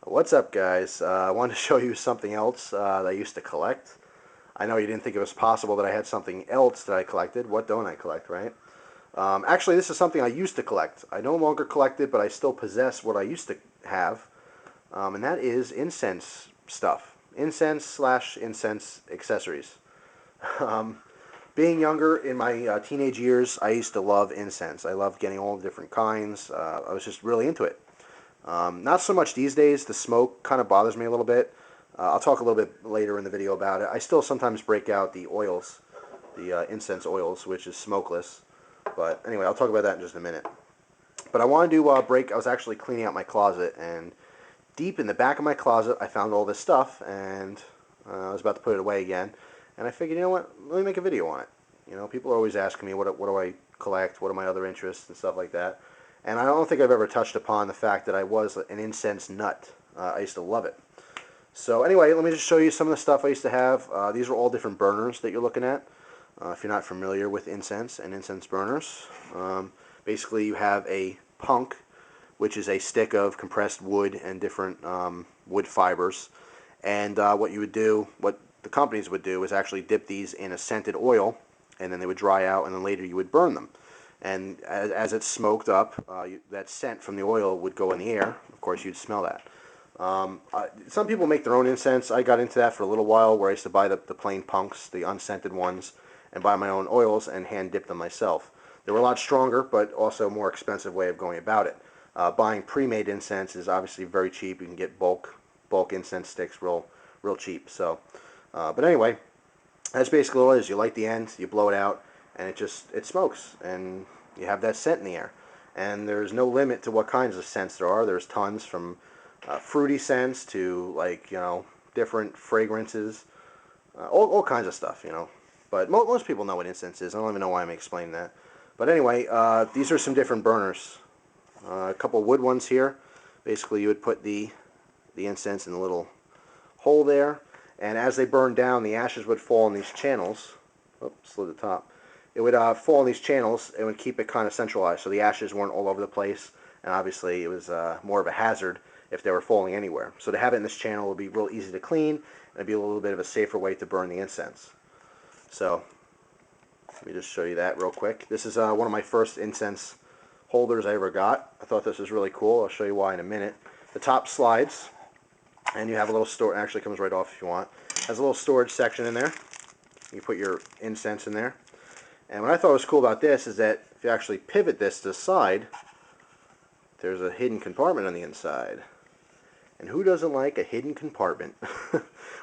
What's up, guys? I wanted to show you something else that I used to collect. I know you didn't think it was possible that I had something else that I collected. What don't I collect, right? Actually, this is something I used to collect. I no longer collect it, but I still possess what I used to have, and that is incense stuff. Incense/incense accessories. Um, Being younger, in my teenage years, I used to love incense. I loved getting all the different kinds. I was just really into it. Not so much these days. The smoke kind of bothers me a little bit. I'll talk a little bit later in the video about it. I still sometimes break out the oils, the incense oils, which is smokeless. But anyway, I'll talk about that in just a minute. But I wanted to I was actually cleaning out my closet, and deep in the back of my closet, I found all this stuff, and I was about to put it away again. And I figured, you know what, let me make a video on it. You know, people are always asking me, what do I collect? What are my other interests and stuff like that? And I don't think I've ever touched upon the fact that I was an incense nut. I used to love it. So anyway, let me just show you some of the stuff I used to have. These are all different burners that you're looking at. If you're not familiar with incense and incense burners, basically you have a punk, which is a stick of compressed wood and different wood fibers. And what the companies would do is actually dip these in a scented oil, and then they would dry out, and then later you would burn them. And as it smoked up, that scent from the oil would go in the air. Of course, you'd smell that. Some people make their own incense. I got into that for a little while, where I used to buy the plain punks, the unscented ones, and buy my own oils and hand dip them myself. They were a lot stronger, but also a more expensive way of going about it. Buying pre-made incense is obviously very cheap. You can get bulk incense sticks real cheap. So, but anyway, that's basically all it is. You light the end, you blow it out, and it smokes, and you have that scent in the air. And there's no limit to what kinds of scents there are. There's tons, from fruity scents to, like, different fragrances, all kinds of stuff, But most people know what incense is. I don't even know why I'm explaining that. But anyway, these are some different burners. A couple wood ones here. Basically, you would put the incense in a little hole there, and as they burn down, the ashes would fall in these channels. Oops, slid the top. It would fall in these channels. It would keep it kind of centralized, so the ashes weren't all over the place, and obviously it was more of a hazard if they were falling anywhere. So to have it in this channel would be real easy to clean, and it'd be a little bit of a safer way to burn the incense. So let me just show you that real quick. This is one of my first incense holders I ever got. I thought this was really cool. I'll show you why in a minute. The top slides, and you have a little store. Actually, comes right off if you want. Has a little storage section in there. You put your incense in there. And what I thought was cool about this is that if you actually pivot this to the side, there's a hidden compartment on the inside. And who doesn't like a hidden compartment?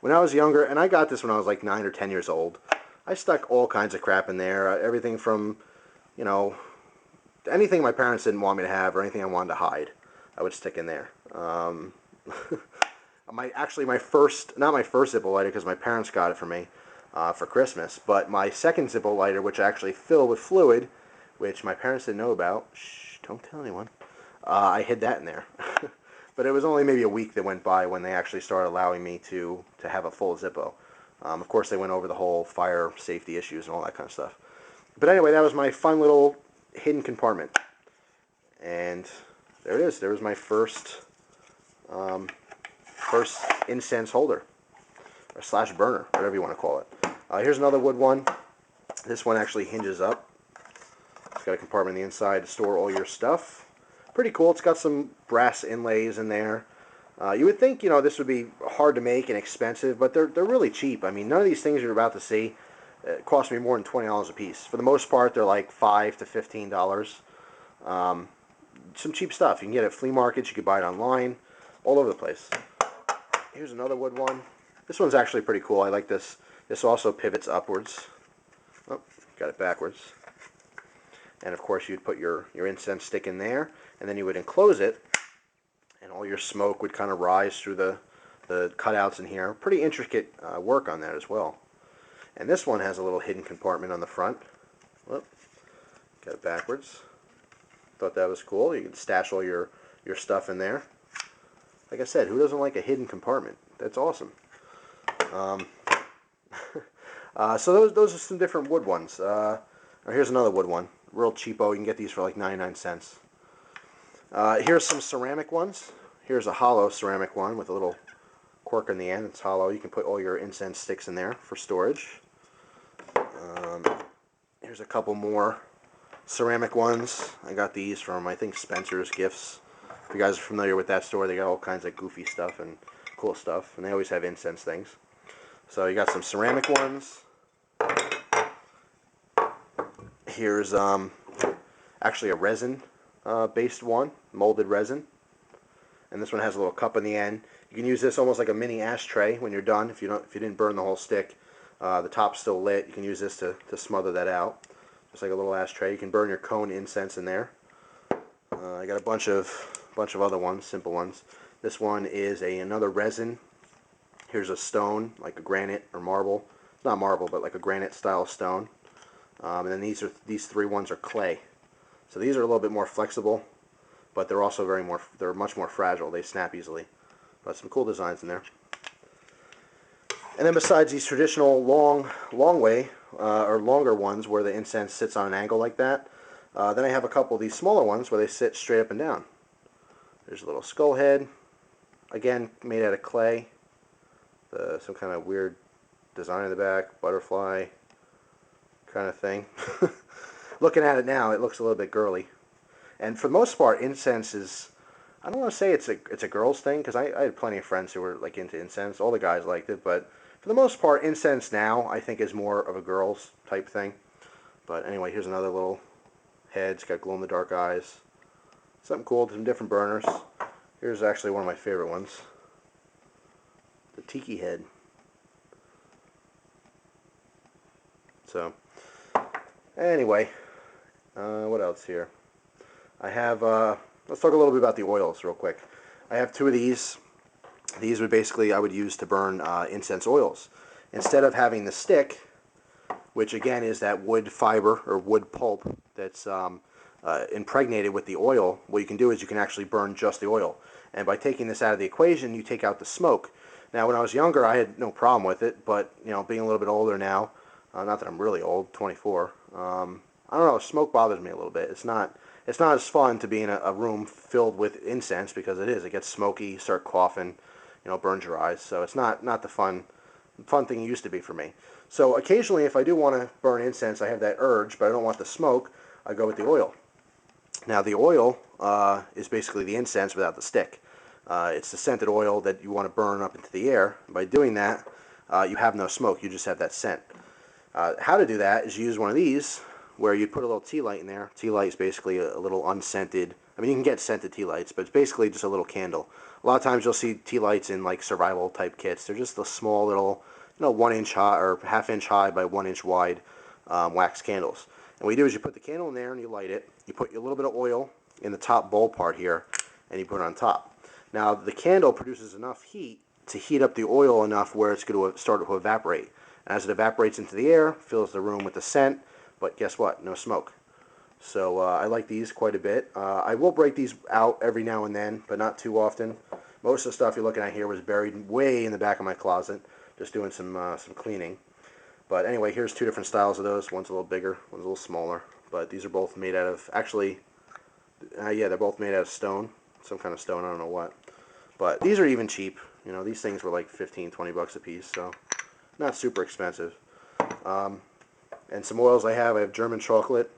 When I was younger, and I got this when I was like 9 or 10 years old, I stuck all kinds of crap in there. Everything from, anything my parents didn't want me to have or anything I wanted to hide, I would stick in there. My first, not my first Zippo lighter, because my parents got it for me for Christmas, but my second Zippo lighter, which I actually fill with fluid, which my parents didn't know about. Shh, don't tell anyone. I hid that in there. But it was only maybe a week that went by when they actually started allowing me to have a full Zippo. Of course, they went over the whole fire safety issues and all that kind of stuff. But anyway, that was my fun little hidden compartment. And there it is. There was my first incense holder, or slash burner, whatever you want to call it. Here's another wood one. This one actually hinges up. It's got a compartment on the inside to store all your stuff. Pretty cool. It's got some brass inlays in there. You would think, this would be hard to make and expensive, but they're really cheap. I mean, none of these things you're about to see cost me more than $20 a piece. For the most part, they're like $5 to $15. Some cheap stuff. You can get it at flea markets. You can buy it online, all over the place. Here's another wood one. This one's actually pretty cool. I like this. This also pivots upwards. Oh, got it backwards. And of course, you'd put your incense stick in there, and then you would enclose it, and all your smoke would kind of rise through the cutouts in here. Pretty intricate work on that as well. And this one has a little hidden compartment on the front. Whoop, got it backwards. Thought that was cool. You can stash all your stuff in there. Like I said, who doesn't like a hidden compartment? That's awesome. So those are some different wood ones. Here's another wood one. Real cheapo. You can get these for like 99 cents. Here's some ceramic ones. Here's a hollow ceramic one with a little cork in the end. It's hollow. You can put all your incense sticks in there for storage. Here's a couple more ceramic ones. I got these from, I think, Spencer's Gifts. If you guys are familiar with that store, they got all kinds of goofy stuff and cool stuff, and they always have incense things. So you got some ceramic ones. Here's actually a resin based one, molded resin, and this one has a little cup in the end. You can use this almost like a mini ashtray when you're done. If you didn't burn the whole stick, the top's still lit. You can use this to smother that out, just like a little ashtray. You can burn your cone incense in there. I got a bunch of other ones, simple ones. This one is another resin. Here's a stone, like a granite or marble. It's not marble, but like a granite style stone. And then these three ones are clay. So these are a little bit more flexible, but they're also they're much more fragile. They snap easily. But some cool designs in there. And then besides these traditional long way or longer ones where the incense sits on an angle like that, then I have a couple of these smaller ones where they sit straight up and down. There's a little skull head, again made out of clay. Some kind of weird design in the back, butterfly kind of thing. Looking at it now, it looks a little bit girly. And for the most part, incense is, I don't want to say it's a girl's thing, because I had plenty of friends who were like into incense. All the guys liked it, but for the most part, incense now I think is more of a girl's type thing. But anyway, here's another little head. It's got glow-in-the-dark eyes. Something cool, some different burners. Here's actually one of my favorite ones. The tiki head. So, anyway, what else here? I have, let's talk a little bit about the oils real quick. I have two of these. These would basically, I would use to burn incense oils. Instead of having the stick, which again is that wood fiber or wood pulp that's impregnated with the oil, what you can do is you can actually burn just the oil. And by taking this out of the equation, you take out the smoke. Now, when I was younger, I had no problem with it, but being a little bit older now, not that I'm really old, 24. I don't know. Smoke bothers me a little bit. It's not as fun to be in a room filled with incense, because it is. It gets smoky. You start coughing. Burns your eyes. So it's not the fun thing it used to be for me. So occasionally, if I do want to burn incense, I have that urge, but I don't want the smoke. I go with the oil. Now, the oil is basically the incense without the stick. It's the scented oil that you want to burn up into the air. By doing that, you have no smoke. You just have that scent. How to do that is you use one of these, where you put a little tea light in there. Tea light is basically a little unscented. I mean, you can get scented tea lights, but it's basically just a little candle. A lot of times you'll see tea lights in like survival type kits. They're just the small little, 1 inch high or ½ inch high by 1 inch wide wax candles. And what you do is you put the candle in there and you light it. You put a little bit of oil in the top bowl part here, and you put it on top. Now, the candle produces enough heat to heat up the oil enough where it's going to start to evaporate. And as it evaporates into the air, fills the room with the scent, but guess what? No smoke. So I like these quite a bit. I will break these out every now and then, but not too often. Most of the stuff you're looking at here was buried way in the back of my closet, just doing some cleaning. But anyway, here's two different styles of those. One's a little bigger, one's a little smaller. But these are both made out of, actually, yeah, they're both made out of stone. Some kind of stone, I don't know what. But these are even cheap. These things were like 15, 20 bucks a piece, so not super expensive. And some oils I have German chocolate,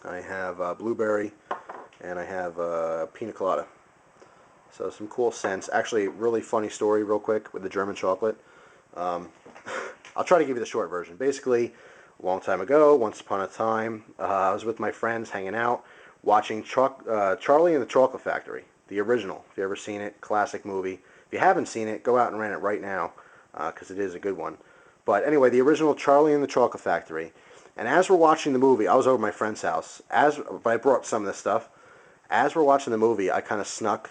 I have blueberry, and I have pina colada. So some cool scents. Actually, really funny story real quick with the German chocolate. I'll try to give you the short version. Basically, a long time ago, once upon a time, I was with my friends hanging out, watching Charlie and the Chocolate Factory, the original. If you've ever seen it, classic movie. If you haven't seen it, go out and rent it right now, because it is a good one. But anyway, the original Charlie and the Chocolate Factory. And as we're watching the movie, I was over at my friend's house. I brought some of this stuff. As we're watching the movie, I kind of snuck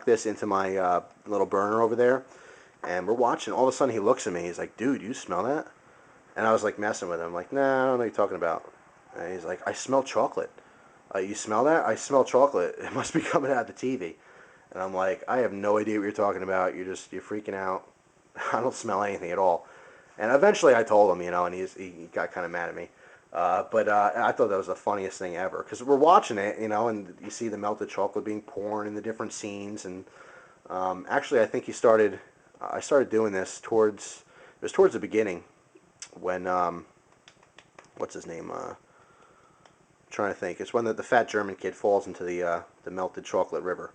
this into my little burner over there. And we're watching. All of a sudden, he looks at me. He's like, "Dude, you smell that?" And I was like messing with him. I'm like, "Nah, I don't know what you're talking about." And he's like, "I smell chocolate." "You smell that?" "I smell chocolate. It must be coming out of the TV." And I'm like, "I have no idea what you're talking about. You're freaking out. I don't smell anything at all." And eventually I told him, and he got kind of mad at me. But I thought that was the funniest thing ever because we're watching it, and you see the melted chocolate being poured in the different scenes. And actually, I think I started doing this it was towards the beginning when, what's his name? Trying to think. It's when the fat German kid falls into the melted chocolate river.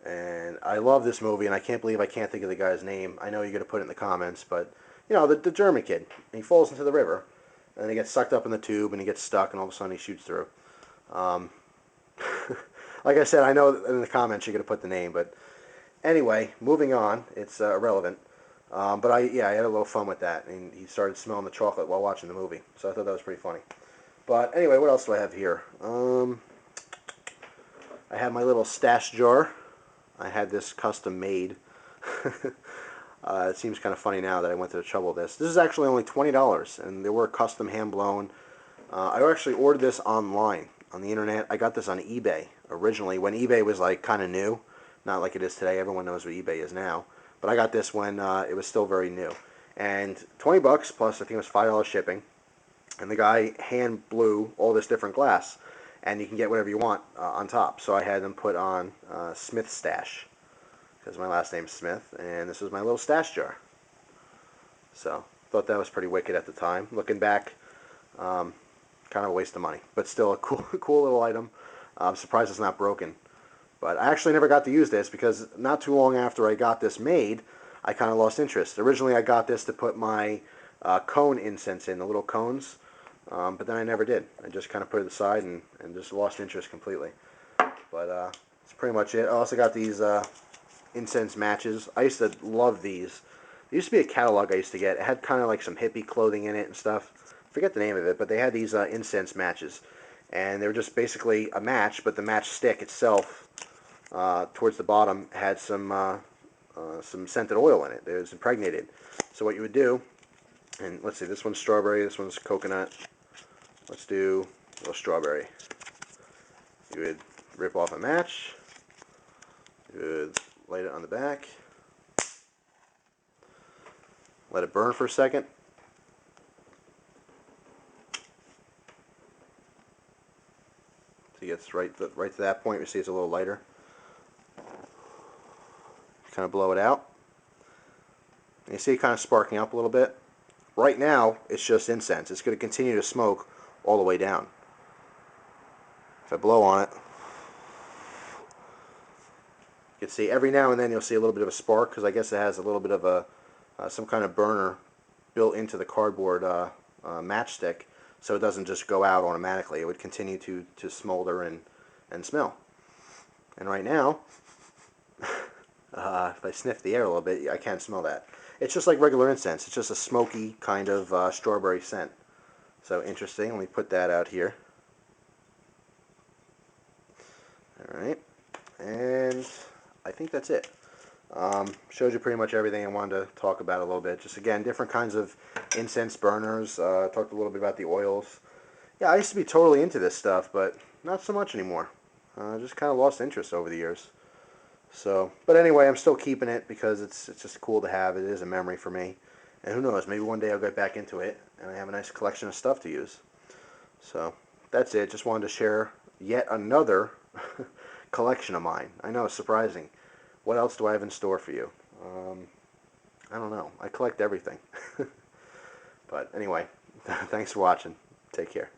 And I love this movie, and I can't believe I can't think of the guy's name. I know you're going to put it in the comments, but, the German kid. He falls into the river, and he gets sucked up in the tube, and he gets stuck, and all of a sudden he shoots through. Um, like I said, I know in the comments you're going to put the name, but anyway, moving on. It's irrelevant. But I had a little fun with that, and he started smelling the chocolate while watching the movie, so I thought that was pretty funny. But anyway, what else do I have here? I have my little stash jar. I had this custom made. It seems kind of funny now that I went to the trouble of this. This is actually only $20, and they were custom hand blown. I actually ordered this online on the internet. I got this on eBay originally when eBay was like kind of new, not like it is today. Everyone knows what eBay is now. But I got this when it was still very new, and $20 plus I think it was $5 shipping. And the guy hand blew all this different glass, and you can get whatever you want on top. So I had them put on Smith Stash, because my last name's Smith, and this was my little stash jar. So thought that was pretty wicked at the time. Looking back, kind of a waste of money, but still a cool little item. I'm surprised it's not broken. But I actually never got to use this because not too long after I got this made, I kind of lost interest. Originally, I got this to put my cone incense in, the little cones. But then I never did. I just kind of put it aside and just lost interest completely. But that's pretty much it. I also got these Incense Matches. I used to love these. There used to be a catalog I used to get. It had kind of like some hippie clothing in it and stuff. I forget the name of it, but they had these Incense Matches. And they were just basically a match, but the match stick itself, towards the bottom, had some scented oil in it. It was impregnated. So what you would do, and let's see, this one's strawberry, this one's coconut. Let's do a little strawberry. You would rip off a match. You would light it on the back. Let it burn for a second. So it gets right to that point. You see it's a little lighter. Kind of blow it out. And you see it kind of sparking up a little bit. Right now, it's just incense. It's going to continue to smoke all the way down. If I blow on it, you can see every now and then you'll see a little bit of a spark because I guess it has a little bit of a some kind of burner built into the cardboard matchstick, so it doesn't just go out automatically. It would continue to smolder and smell. And right now, if I sniff the air a little bit, I can't smell that. It's just like regular incense. It's just a smoky kind of strawberry scent. So interesting. Let me put that out here. Alright, and I think that's it. Showed you pretty much everything I wanted to talk about a little bit. Just again, different kinds of incense burners. Talked a little bit about the oils. Yeah, I used to be totally into this stuff, but not so much anymore. Just kind of lost interest over the years. So, but anyway, I'm still keeping it because it's just cool to have. It is a memory for me. And who knows, maybe one day I'll get back into it and I have a nice collection of stuff to use. So, that's it. Just wanted to share yet another collection of mine. I know, it's surprising. What else do I have in store for you? I don't know. I collect everything. But anyway, thanks for watching. Take care.